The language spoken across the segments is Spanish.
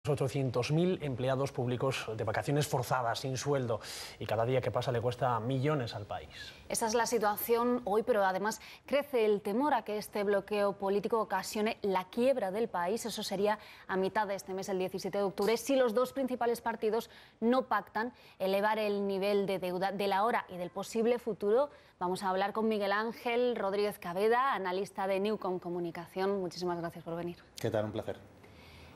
800.000 empleados públicos de vacaciones forzadas, sin sueldo, y cada día que pasa le cuesta millones al país. Esa es la situación hoy, pero además crece el temor a que este bloqueo político ocasione la quiebra del país. Eso sería a mitad de este mes, el 17 de octubre, si los dos principales partidos no pactan elevar el nivel de deuda del ahora y del posible futuro. Vamos a hablar con Miguel Ángel Rodríguez Cabeda, analista de Newcom Comunicación. Muchísimas gracias por venir. ¿Qué tal? Un placer.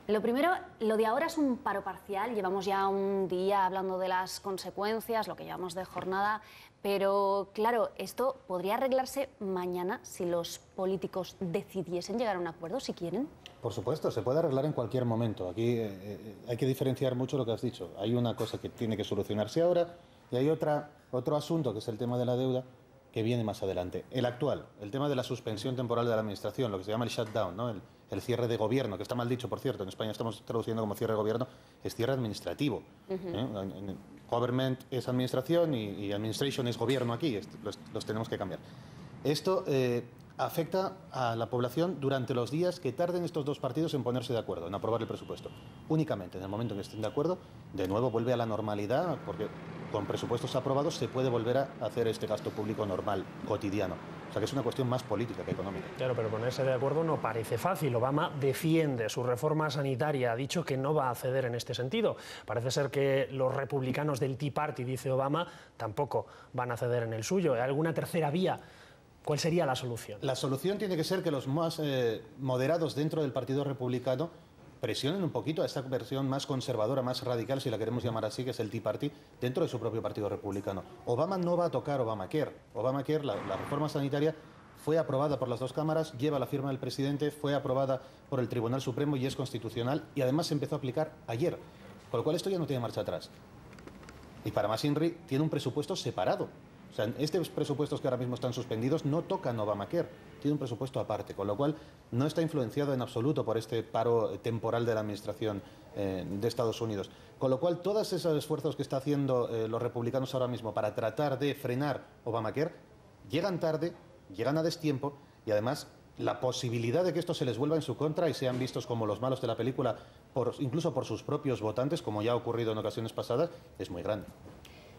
Lo primero, lo de ahora es un paro parcial. Llevamos ya un día hablando de las consecuencias, lo que llamamos de jornada, pero claro, esto podría arreglarse mañana si los políticos decidiesen llegar a un acuerdo, si quieren. Por supuesto, se puede arreglar en cualquier momento. Aquí hay que diferenciar mucho lo que has dicho. Hay una cosa que tiene que solucionarse ahora y hay otro asunto, que es el tema de la deuda, que viene más adelante. El actual, el tema de la suspensión temporal de la administración, lo que se llama el shutdown, ¿no? El cierre de gobierno, que está mal dicho, por cierto, en España estamos traduciendo como cierre de gobierno, es cierre administrativo. Government es administración y administration es gobierno aquí, los tenemos que cambiar. Esto afecta a la población durante los días que tarden estos dos partidos en ponerse de acuerdo, en aprobar el presupuesto. Únicamente en el momento en que estén de acuerdo, de nuevo vuelve a la normalidad, porque con presupuestos aprobados se puede volver a hacer este gasto público normal, cotidiano. O sea que es una cuestión más política que económica. Claro, pero ponerse de acuerdo no parece fácil. Obama defiende su reforma sanitaria, ha dicho que no va a ceder en este sentido. Parece ser que los republicanos del Tea Party, dice Obama, tampoco van a ceder en el suyo. ¿Hay alguna tercera vía? ¿Cuál sería la solución? La solución tiene que ser que los más moderados dentro del Partido Republicano presionen un poquito a esta versión más conservadora, más radical, si la queremos llamar así, que es el Tea Party, dentro de su propio Partido Republicano. Obama no va a tocar Obamacare. Obamacare, la reforma sanitaria, fue aprobada por las dos cámaras, lleva la firma del presidente, fue aprobada por el Tribunal Supremo y es constitucional, y además se empezó a aplicar ayer. Con lo cual esto ya no tiene marcha atrás. Y para más INRI tiene un presupuesto separado. O sea, estos presupuestos que ahora mismo están suspendidos no tocan Obamacare, tiene un presupuesto aparte, con lo cual no está influenciado en absoluto por este paro temporal de la administración de Estados Unidos. Con lo cual, todos esos esfuerzos que están haciendo los republicanos ahora mismo para tratar de frenar Obamacare llegan tarde, llegan a destiempo y además la posibilidad de que esto se les vuelva en su contra y sean vistos como los malos de la película, incluso por sus propios votantes, como ya ha ocurrido en ocasiones pasadas, es muy grande.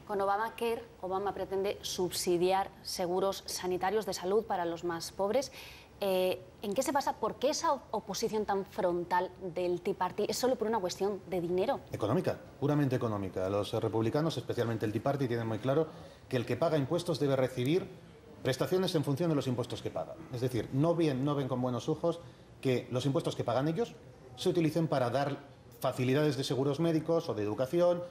Con Obamacare, Obama pretende subsidiar seguros sanitarios de salud para los más pobres. ¿En qué se basa? ¿Por qué esa oposición tan frontal del Tea Party? ¿Es solo por una cuestión de dinero? Económica, puramente económica. Los republicanos, especialmente el Tea Party, tienen muy claro que el que paga impuestos debe recibir prestaciones en función de los impuestos que paga. Es decir, no ven con buenos ojos que los impuestos que pagan ellos se utilicen para dar facilidades de seguros médicos o de educación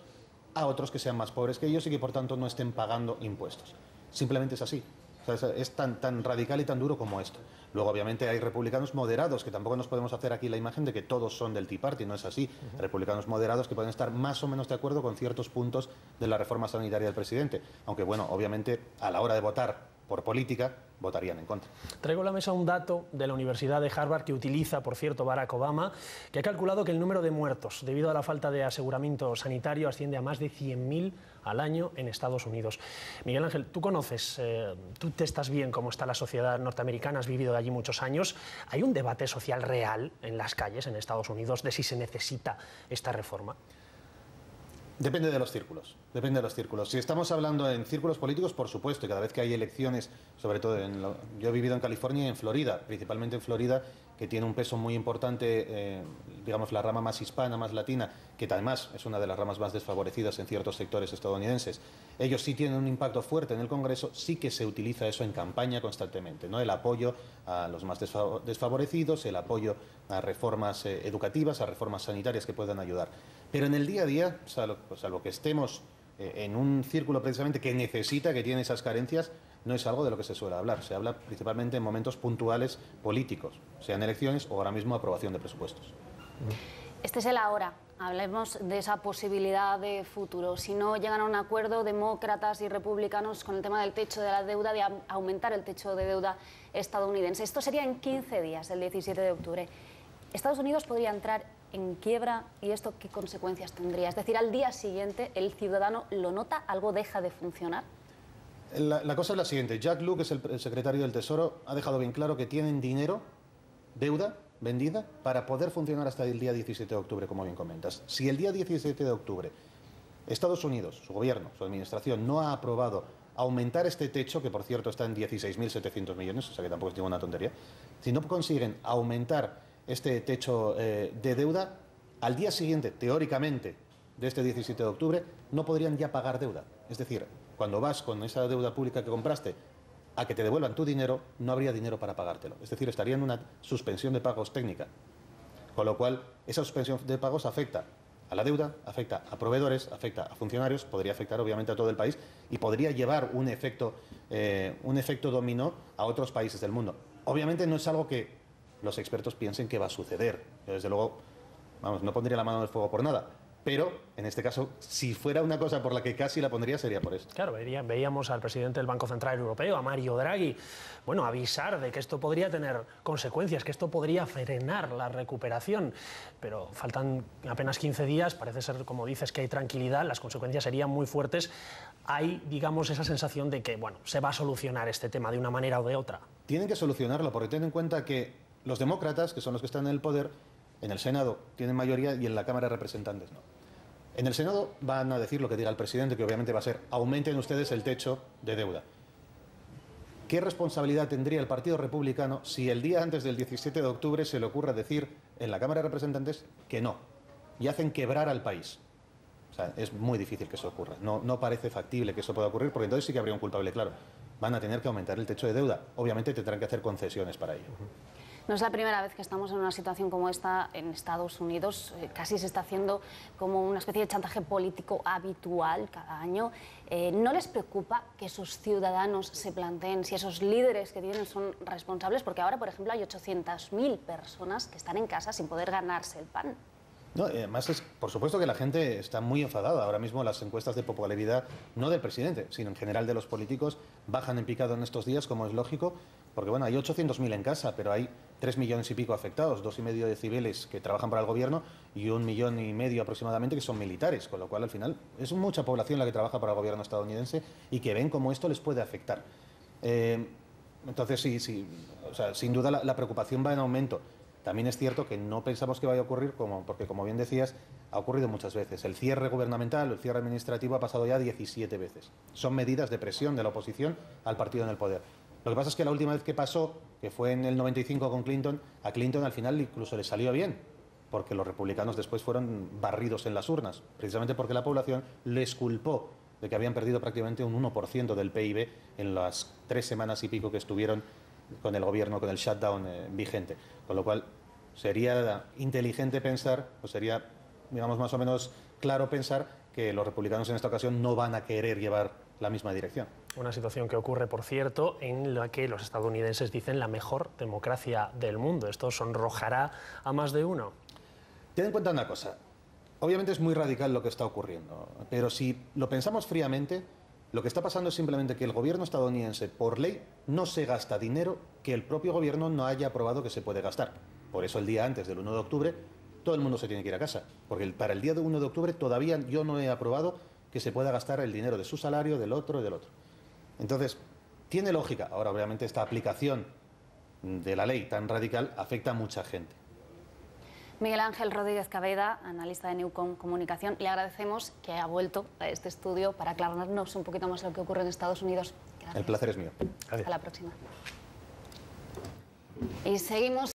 a otros que sean más pobres que ellos y que por tanto no estén pagando impuestos. Simplemente es así. O sea, es tan radical y tan duro como esto. Luego, obviamente, hay republicanos moderados, que tampoco nos podemos hacer aquí la imagen de que todos son del Tea Party, no es así. Republicanos moderados que pueden estar más o menos de acuerdo con ciertos puntos de la reforma sanitaria del presidente. Aunque, bueno, obviamente, a la hora de votar por política, votarían en contra. Traigo a la mesa un dato de la Universidad de Harvard que utiliza, por cierto, Barack Obama, que ha calculado que el número de muertos debido a la falta de aseguramiento sanitario asciende a más de 100.000 al año en Estados Unidos. Miguel Ángel, tú conoces, tú te estás bien cómo está la sociedad norteamericana, has vivido allí muchos años. ¿Hay un debate social real en las calles en Estados Unidos de si se necesita esta reforma? Depende de los círculos, depende de los círculos. Si estamos hablando en círculos políticos, por supuesto, y cada vez que hay elecciones, sobre todo yo he vivido en California y en Florida, principalmente en Florida, que tiene un peso muy importante, digamos, la rama más hispana, más latina, que además es una de las ramas más desfavorecidas en ciertos sectores estadounidenses. Ellos sí tienen un impacto fuerte en el Congreso, sí que se utiliza eso en campaña constantemente, ¿no? El apoyo a los más desfavorecidos, el apoyo a reformas educativas, a reformas sanitarias que puedan ayudar. Pero en el día a día, salvo que estemos en un círculo precisamente que necesita, que tiene esas carencias, no es algo de lo que se suele hablar. Se habla principalmente en momentos puntuales políticos, sean elecciones o ahora mismo aprobación de presupuestos. Este es el ahora. Hablemos de esa posibilidad de futuro. Si no llegan a un acuerdo demócratas y republicanos con el tema del techo de la deuda, de aumentar el techo de deuda estadounidense. Esto sería en 15 días, el 17 de octubre. Estados Unidos podría entrar en quiebra y ¿esto qué consecuencias tendría? Es decir, al día siguiente el ciudadano lo nota, algo deja de funcionar. La cosa es la siguiente. Jack Lew, que es el secretario del Tesoro, ha dejado bien claro que tienen dinero, deuda, vendida para poder funcionar hasta el día 17 de octubre, como bien comentas. Si el día 17 de octubre Estados Unidos, su gobierno, su administración, no ha aprobado aumentar este techo, que por cierto está en 16.700 millones, o sea que tampoco es ninguna tontería, si no consiguen aumentar este techo de deuda, al día siguiente, teóricamente, de este 17 de octubre, no podrían ya pagar deuda. Es decir, cuando vas con esa deuda pública que compraste a que te devuelvan tu dinero, no habría dinero para pagártelo. Es decir, estaría en una suspensión de pagos técnica. Con lo cual, esa suspensión de pagos afecta a la deuda, afecta a proveedores, afecta a funcionarios, podría afectar obviamente a todo el país y podría llevar un efecto dominó a otros países del mundo. Obviamente no es algo que los expertos piensen que va a suceder. Yo, desde luego, vamos, no pondría la mano en el fuego por nada. Pero, en este caso, si fuera una cosa por la que casi la pondría, sería por esto. Claro, veíamos al presidente del Banco Central Europeo, a Mario Draghi, bueno, avisar de que esto podría tener consecuencias, que esto podría frenar la recuperación. Pero faltan apenas 15 días, parece ser, como dices, que hay tranquilidad, las consecuencias serían muy fuertes. Hay, digamos, esa sensación de que, bueno, se va a solucionar este tema de una manera o de otra. Tienen que solucionarlo, porque ten en cuenta que los demócratas, que son los que están en el poder, en el Senado tienen mayoría y en la Cámara de Representantes no. En el Senado van a decir lo que diga el presidente, que obviamente va a ser: aumenten ustedes el techo de deuda. ¿Qué responsabilidad tendría el Partido Republicano si el día antes del 17 de octubre se le ocurra decir en la Cámara de Representantes que no? Y hacen quebrar al país. O sea, es muy difícil que eso ocurra. No parece factible que eso pueda ocurrir, porque entonces sí que habría un culpable, claro. Van a tener que aumentar el techo de deuda. Obviamente tendrán que hacer concesiones para ello. No es la primera vez que estamos en una situación como esta en Estados Unidos. Casi se está haciendo como una especie de chantaje político habitual cada año. ¿No les preocupa que sus ciudadanos se planteen si esos líderes que tienen son responsables? Porque ahora, por ejemplo, hay 800.000 personas que están en casa sin poder ganarse el pan. No, además, por supuesto que la gente está muy enfadada. Ahora mismo las encuestas de popularidad, no del presidente, sino en general de los políticos, bajan en picado en estos días, como es lógico, porque bueno, hay 800.000 en casa, pero hay 3 millones y pico afectados, 2,5 de civiles que trabajan para el gobierno y 1,5 millones aproximadamente que son militares, con lo cual al final es mucha población la que trabaja para el gobierno estadounidense y que ven cómo esto les puede afectar. Entonces sí, o sea, sin duda la preocupación va en aumento. También es cierto que no pensamos que vaya a ocurrir, porque como bien decías, ha ocurrido muchas veces. El cierre gubernamental, el cierre administrativo ha pasado ya 17 veces. Son medidas de presión de la oposición al partido en el poder. Lo que pasa es que la última vez que pasó, que fue en el 95 con Clinton, a Clinton al final incluso le salió bien, porque los republicanos después fueron barridos en las urnas, precisamente porque la población les culpó de que habían perdido prácticamente un 1% del PIB en las 3 semanas y pico que estuvieron con el gobierno, con el shutdown vigente. Con lo cual sería inteligente pensar, o sería, digamos, más o menos claro pensar que los republicanos en esta ocasión no van a querer llevar la misma dirección. Una situación que ocurre, por cierto, en la que los estadounidenses dicen la mejor democracia del mundo. ¿Esto sonrojará a más de uno? Ten en cuenta una cosa. Obviamente es muy radical lo que está ocurriendo, pero si lo pensamos fríamente, lo que está pasando es simplemente que el gobierno estadounidense, por ley, no se gasta dinero que el propio gobierno no haya aprobado que se puede gastar. Por eso el día antes del 1 de octubre todo el mundo se tiene que ir a casa, porque para el día de 1 de octubre todavía yo no he aprobado que se pueda gastar el dinero de su salario, del otro y del otro. Entonces, tiene lógica. Ahora, obviamente, esta aplicación de la ley tan radical afecta a mucha gente. Miguel Ángel Rodríguez Cabeda, analista de Newcom Comunicación, le agradecemos que haya vuelto a este estudio para aclararnos un poquito más lo que ocurre en Estados Unidos. Gracias. El placer es mío. Hasta la próxima. Y seguimos.